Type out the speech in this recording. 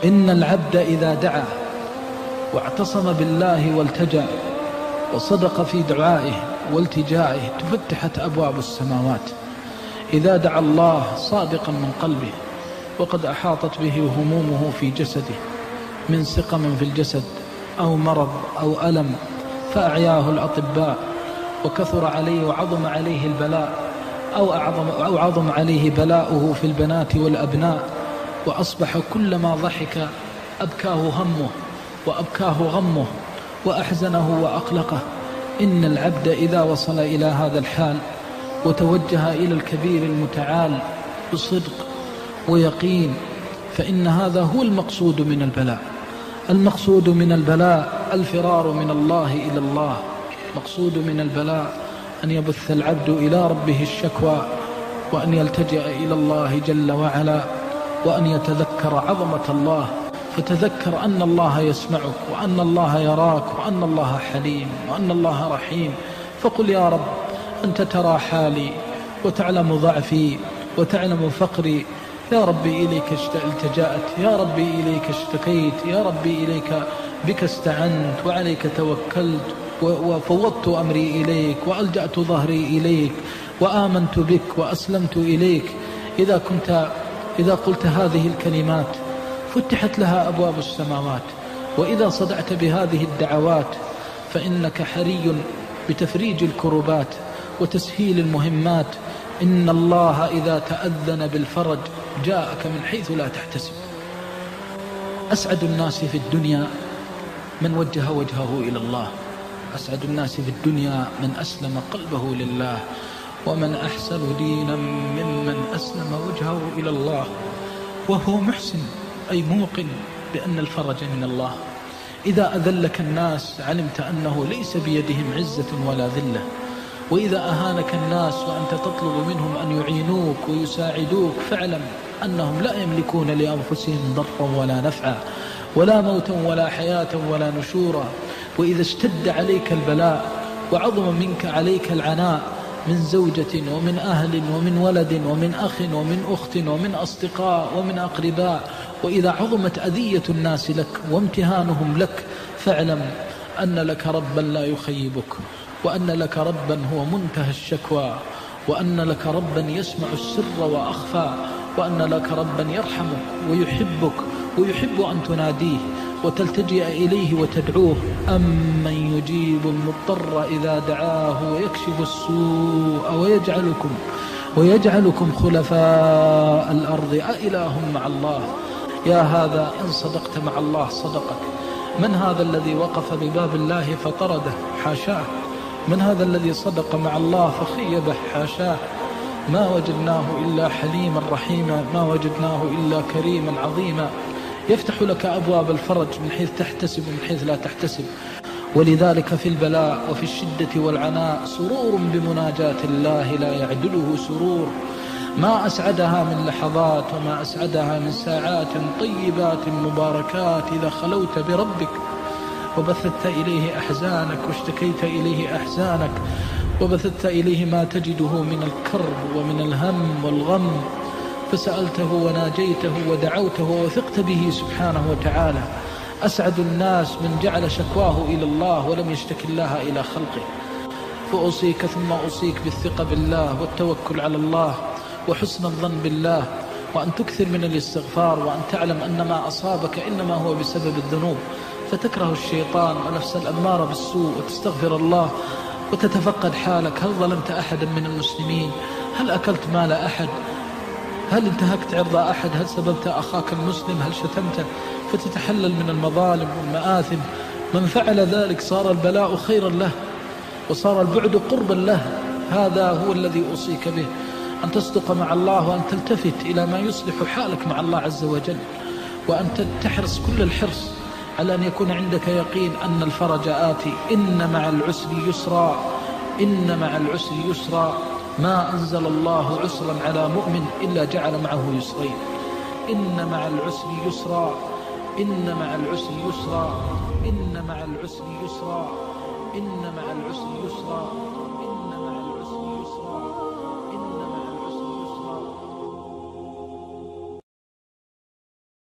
إن العبد إذا دعا واعتصم بالله والتجأ وصدق في دعائه والتجائه تفتحت أبواب السماوات. إذا دعا الله صادقا من قلبه وقد أحاطت به همومه في جسده من سقم في الجسد أو مرض أو ألم فأعياه الأطباء وكثر عليه وعظم عليه البلاء أو عظم عليه بلاؤه في البنات والأبناء، وأصبح كلما ضحك أبكاه همه وأبكاه غمه وأحزنه وأقلقه. إن العبد إذا وصل إلى هذا الحال وتوجه إلى الكبير المتعال بصدق ويقين فإن هذا هو المقصود من البلاء. المقصود من البلاء الفرار من الله إلى الله. مقصود من البلاء أن يبث العبد إلى ربه الشكوى وأن يلتجئ إلى الله جل وعلا وأن يتذكر عظمة الله، فتذكر أن الله يسمعك وأن الله يراك وأن الله حليم وأن الله رحيم. فقل يا رب أنت ترى حالي وتعلم ضعفي وتعلم فقري، يا ربي إليك التجأت، يا ربي إليك اشتكيت، يا ربي إليك بك استعنت وعليك توكلت وفوضت أمري إليك وألجأت ظهري إليك وآمنت بك وأسلمت إليك. إذا قلت هذه الكلمات فتحت لها أبواب السماوات. وإذا صدعت بهذه الدعوات فإنك حري بتفريج الكربات وتسهيل المهمات. إن الله إذا تأذن بالفرج جاءك من حيث لا تحتسب. أسعد الناس في الدنيا من وجه وجهه إلى الله، أسعد الناس في الدنيا من أسلم قلبه لله، ومن أحسن دينا ممن أسلم وجهه إلى الله وهو محسن، أي موقن بأن الفرج من الله. إذا أذلك الناس علمت أنه ليس بيدهم عزة ولا ذلة، وإذا أهانك الناس وأنت تطلب منهم أن يعينوك ويساعدوك فاعلم أنهم لا يملكون لأنفسهم ضرا ولا نفعا ولا موتا ولا حياة ولا نشورا. وإذا اشتد عليك البلاء وعظم منك عليك العناء من زوجة ومن أهل ومن ولد ومن أخ ومن أخت ومن أصدقاء ومن أقرباء، وإذا عظمت أذية الناس لك وامتهانهم لك فاعلم أن لك ربا لا يخيبك، وأن لك ربا هو منتهى الشكوى، وأن لك ربا يسمع السر وأخفى، وأن لك ربا يرحمك ويحبك ويحب أن تناديه وتلتجئ إليه وتدعوه. أمن يجيب المضطر إذا دعاه ويكشف السوء ويجعلكم خلفاء الأرض أإله مع الله. يا هذا إن صدقت مع الله صدقك. من هذا الذي وقف بباب الله فطرده؟ حاشاه. من هذا الذي صدق مع الله فخيبه؟ حاشاه. ما وجدناه إلا حليما رحيما، ما وجدناه إلا كريما عظيما، يفتح لك أبواب الفرج من حيث تحتسب ومن حيث لا تحتسب. ولذلك في البلاء وفي الشدة والعناء سرور بمناجاة الله لا يعدله سرور، ما أسعدها من لحظات وما أسعدها من ساعات طيبات مباركات إذا خلوت بربك وبثت إليه أحزانك واشتكيت إليه أحزانك وبثت إليه ما تجده من الكرب ومن الهم والغم، فسألته وناجيته ودعوته ووثقت به سبحانه وتعالى. أسعد الناس من جعل شكواه إلى الله ولم يشتكي الله إلى خلقه. فأوصيك ثم أوصيك بالثقة بالله والتوكل على الله وحسن الظن بالله، وأن تكثر من الاستغفار، وأن تعلم أن ما أصابك إنما هو بسبب الذنوب، فتكره الشيطان ونفس الأمارة بالسوء وتستغفر الله وتتفقد حالك. هل ظلمت أحدا من المسلمين؟ هل أكلت مال أحد؟ هل انتهكت عرض أحد؟ هل سببت أخاك المسلم؟ هل شتمته؟ فتتحلل من المظالم والمآثم. من فعل ذلك صار البلاء خيرا له وصار البعد قربا له. هذا هو الذي أوصيك به، أن تصدق مع الله وأن تلتفت إلى ما يصلح حالك مع الله عز وجل، وأن تحرص كل الحرص على أن يكون عندك يقين أن الفرج آتي. إن مع العسر يسرا، إن مع العسر يسرا. ما أنزل الله عسرا على مؤمن إلا جعل معه يسرين. إن مع العسر يسرا، إن مع العسر يسرا، إن مع العسر يسرا، إن مع العسر يسرا.